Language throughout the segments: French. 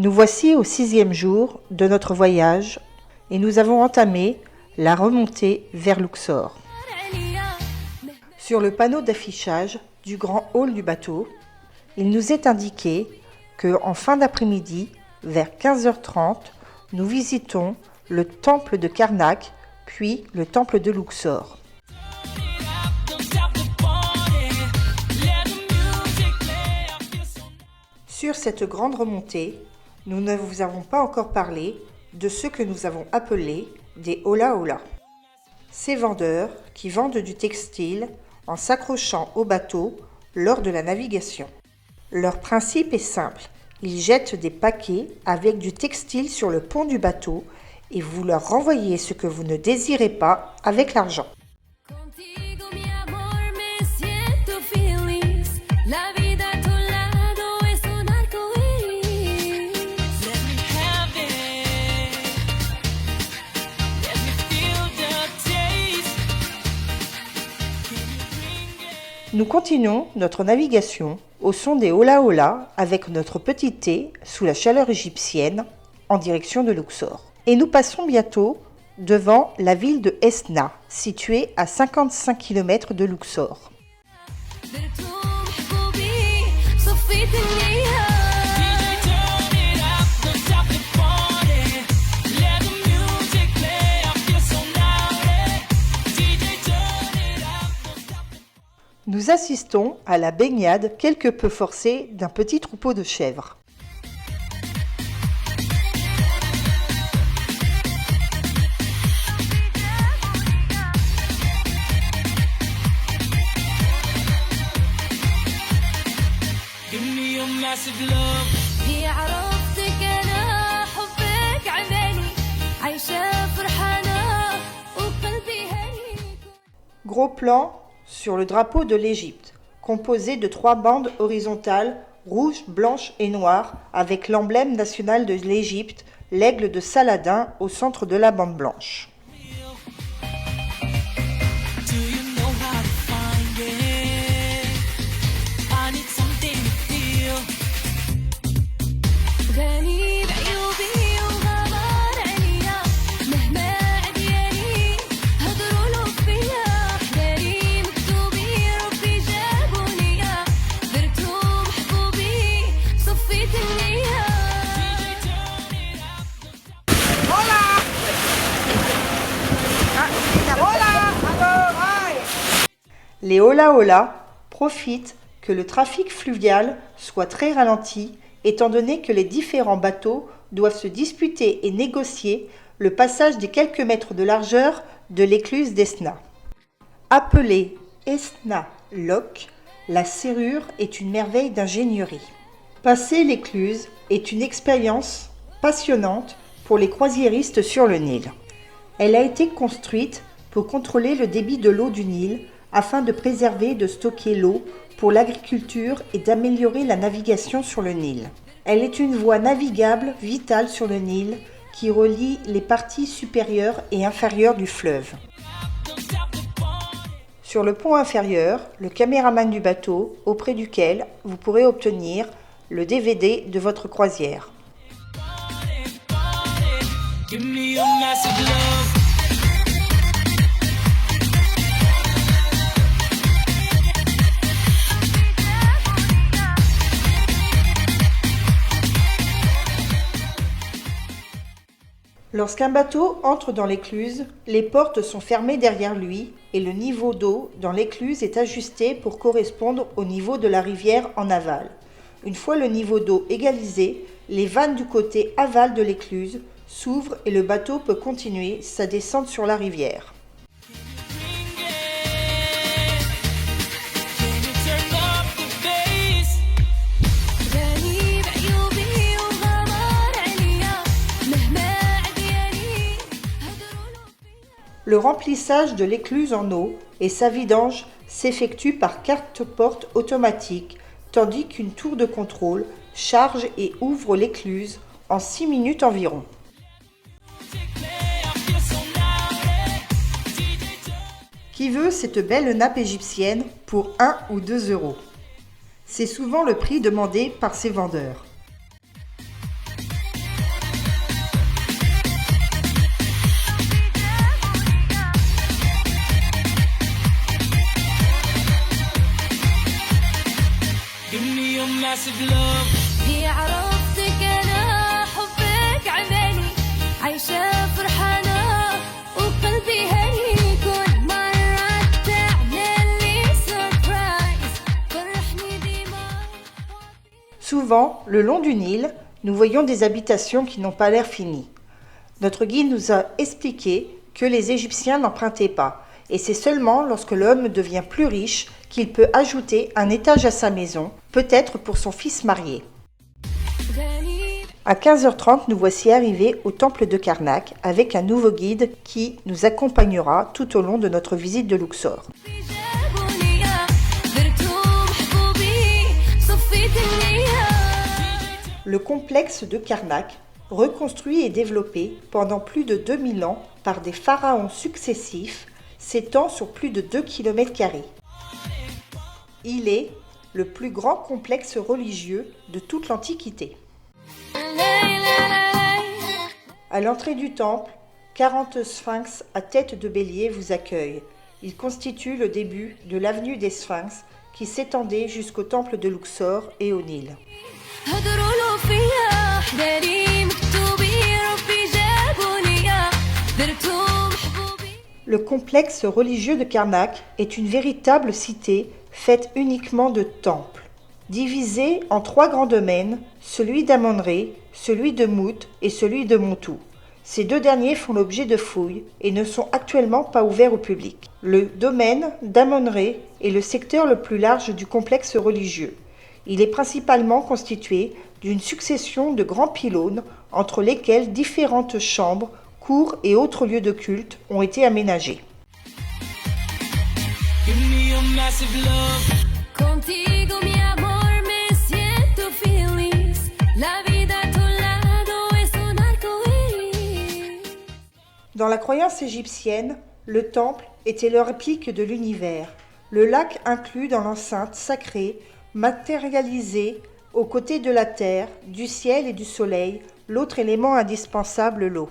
Nous voici au 6e jour de notre voyage et nous avons entamé la remontée vers Luxor. Sur le panneau d'affichage du grand hall du bateau, il nous est indiqué qu'en fin d'après-midi, vers 15h30, nous visitons le temple de Karnak, puis le temple de Luxor. Sur cette grande remontée, nous ne vous avons pas encore parlé de ce que nous avons appelé des ola-ola. Ces vendeurs qui vendent du textile en s'accrochant au bateau lors de la navigation. Leur principe est simple, ils jettent des paquets avec du textile sur le pont du bateau et vous leur renvoyez ce que vous ne désirez pas avec l'argent. Nous continuons notre navigation au son des ola-ola avec notre petit thé sous la chaleur égyptienne en direction de Luxor. Et nous passons bientôt devant la ville de Esna, située à 55 km de Luxor. Nous assistons à la baignade quelque peu forcée d'un petit troupeau de chèvres. Gros plan sur le drapeau de l'Égypte, composé de 3 bandes horizontales, rouge, blanche et noire, avec l'emblème national de l'Égypte, l'aigle de Saladin au centre de la bande blanche. Les ola-ola profitent que le trafic fluvial soit très ralenti, étant donné que les différents bateaux doivent se disputer et négocier le passage des quelques mètres de largeur de l'écluse d'Esna. Appelée Esna Lock, la serrure est une merveille d'ingénierie. Passer l'écluse est une expérience passionnante pour les croisiéristes sur le Nil. Elle a été construite pour contrôler le débit de l'eau du Nil afin de préserver et de stocker l'eau pour l'agriculture et d'améliorer la navigation sur le Nil. Elle est une voie navigable vitale sur le Nil qui relie les parties supérieures et inférieures du fleuve. Sur le pont inférieur, le caméraman du bateau, auprès duquel vous pourrez obtenir le DVD de votre croisière. Lorsqu'un bateau entre dans l'écluse, les portes sont fermées derrière lui et le niveau d'eau dans l'écluse est ajusté pour correspondre au niveau de la rivière en aval. Une fois le niveau d'eau égalisé, les vannes du côté aval de l'écluse s'ouvrent et le bateau peut continuer sa descente sur la rivière. Le remplissage de l'écluse en eau et sa vidange s'effectue par carte-porte automatique, tandis qu'une tour de contrôle charge et ouvre l'écluse en 6 minutes environ. Qui veut cette belle nappe égyptienne pour 1 ou 2 euros? C'est souvent le prix demandé par ces vendeurs. massive love. هي عرفتك أنا حبك عماني عايشة فرحانة وقلبي هني كل مرة تعمل لي surprise فرحني ديما. Souvent, le long du Nil, nous voyons des habitations qui n'ont pas l'air finies. Notre guide nous a expliqué que les Égyptiens n'empruntaient pas, et c'est seulement lorsque l'homme devient plus riche qu'il peut ajouter un étage à sa maison, peut-être pour son fils marié. À 15h30, nous voici arrivés au temple de Karnak avec un nouveau guide qui nous accompagnera tout au long de notre visite de Luxor. Le complexe de Karnak, reconstruit et développé pendant plus de 2000 ans par des pharaons successifs, s'étend sur plus de 2 km². Il est le plus grand complexe religieux de toute l'Antiquité. À l'entrée du temple, 40 sphinx à tête de bélier vous accueillent. Ils constituent le début de l'avenue des sphinx qui s'étendait jusqu'au temple de Luxor et au Nil. Le complexe religieux de Karnak est une véritable cité faite uniquement de temples, divisée en 3 grands domaines, celui d'Amon-Ré, celui de Mout et celui de Montou. Ces 2 derniers font l'objet de fouilles et ne sont actuellement pas ouverts au public. Le domaine d'Amon-Ré est le secteur le plus large du complexe religieux. Il est principalement constitué d'une succession de grands pylônes entre lesquels différentes chambres, cours et autres lieux de culte ont été aménagés. Dans la croyance égyptienne, le temple était le réplique de l'univers, le lac inclus dans l'enceinte sacrée, matérialisé aux côtés de la terre, du ciel et du soleil, l'autre élément indispensable, l'eau.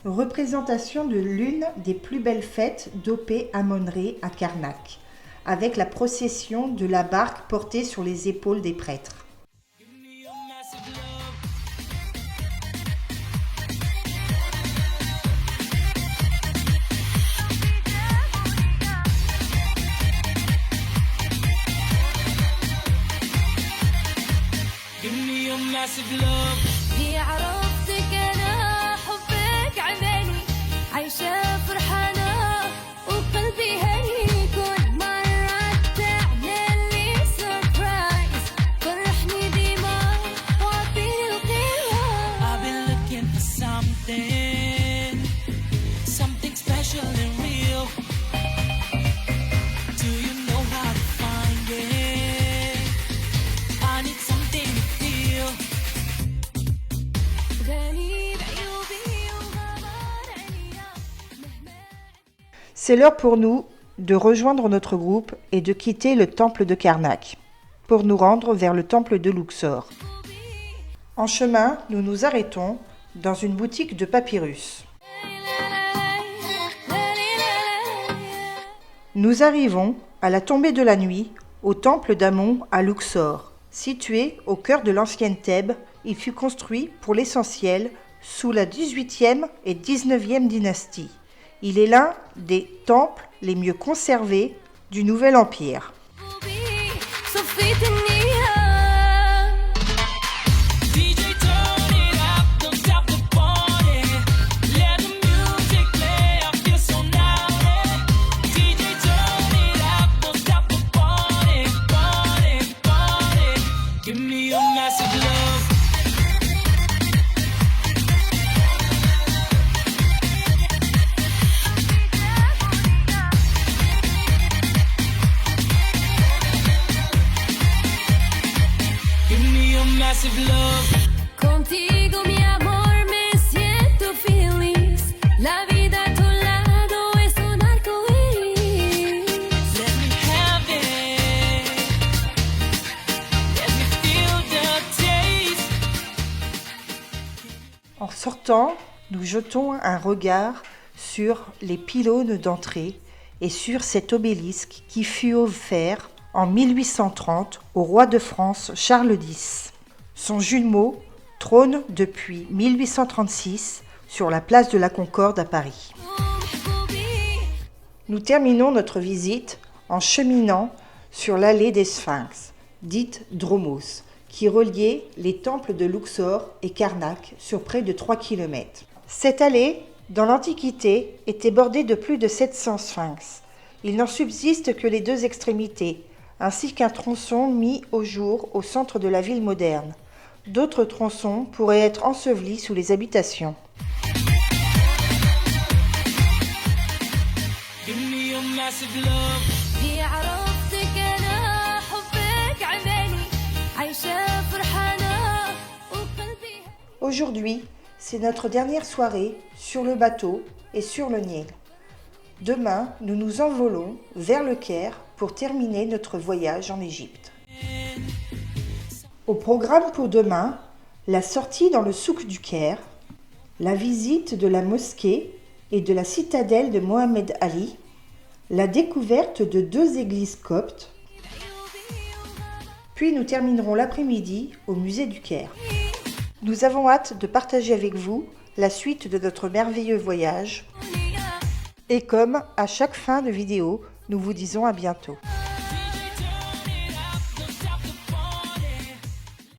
Représentation de l'une des plus belles fêtes d'Opé Amon-Ré à Karnak, avec la procession de la barque portée sur les épaules des prêtres. C'est l'heure pour nous de rejoindre notre groupe et de quitter le temple de Karnak pour nous rendre vers le temple de Luxor. En chemin, nous nous arrêtons dans une boutique de papyrus. Nous arrivons à la tombée de la nuit au temple d'Amon à Luxor. Situé au cœur de l'ancienne Thèbes, il fut construit pour l'essentiel sous la 18e et 19e dynastie. Il est l'un des temples les mieux conservés du Nouvel Empire. Contigo, mi amor, me siento feliz. La vida a tu lado es un arco iris. Let me have it. Let me feel the taste. En sortant, nous jetons un regard sur les pylônes d'entrée et sur cet obélisque qui fut offert en 1830 au roi de France Charles X. Son jumeau trône depuis 1836 sur la place de la Concorde à Paris. Nous terminons notre visite en cheminant sur l'allée des Sphinx, dite Dromos, qui reliait les temples de Luxor et Karnak sur près de 3 km. Cette allée, dans l'Antiquité, était bordée de plus de 700 sphinx. Il n'en subsiste que les 2 extrémités, ainsi qu'un tronçon mis au jour au centre de la ville moderne. D'autres tronçons pourraient être ensevelis sous les habitations. Aujourd'hui, c'est notre dernière soirée sur le bateau et sur le Nil. Demain, nous nous envolons vers le Caire pour terminer notre voyage en Égypte. Au programme pour demain, la sortie dans le souk du Caire, la visite de la mosquée et de la citadelle de Mohamed Ali, la découverte de 2 églises coptes, puis nous terminerons l'après-midi au musée du Caire. Nous avons hâte de partager avec vous la suite de notre merveilleux voyage. Et comme à chaque fin de vidéo, nous vous disons à bientôt.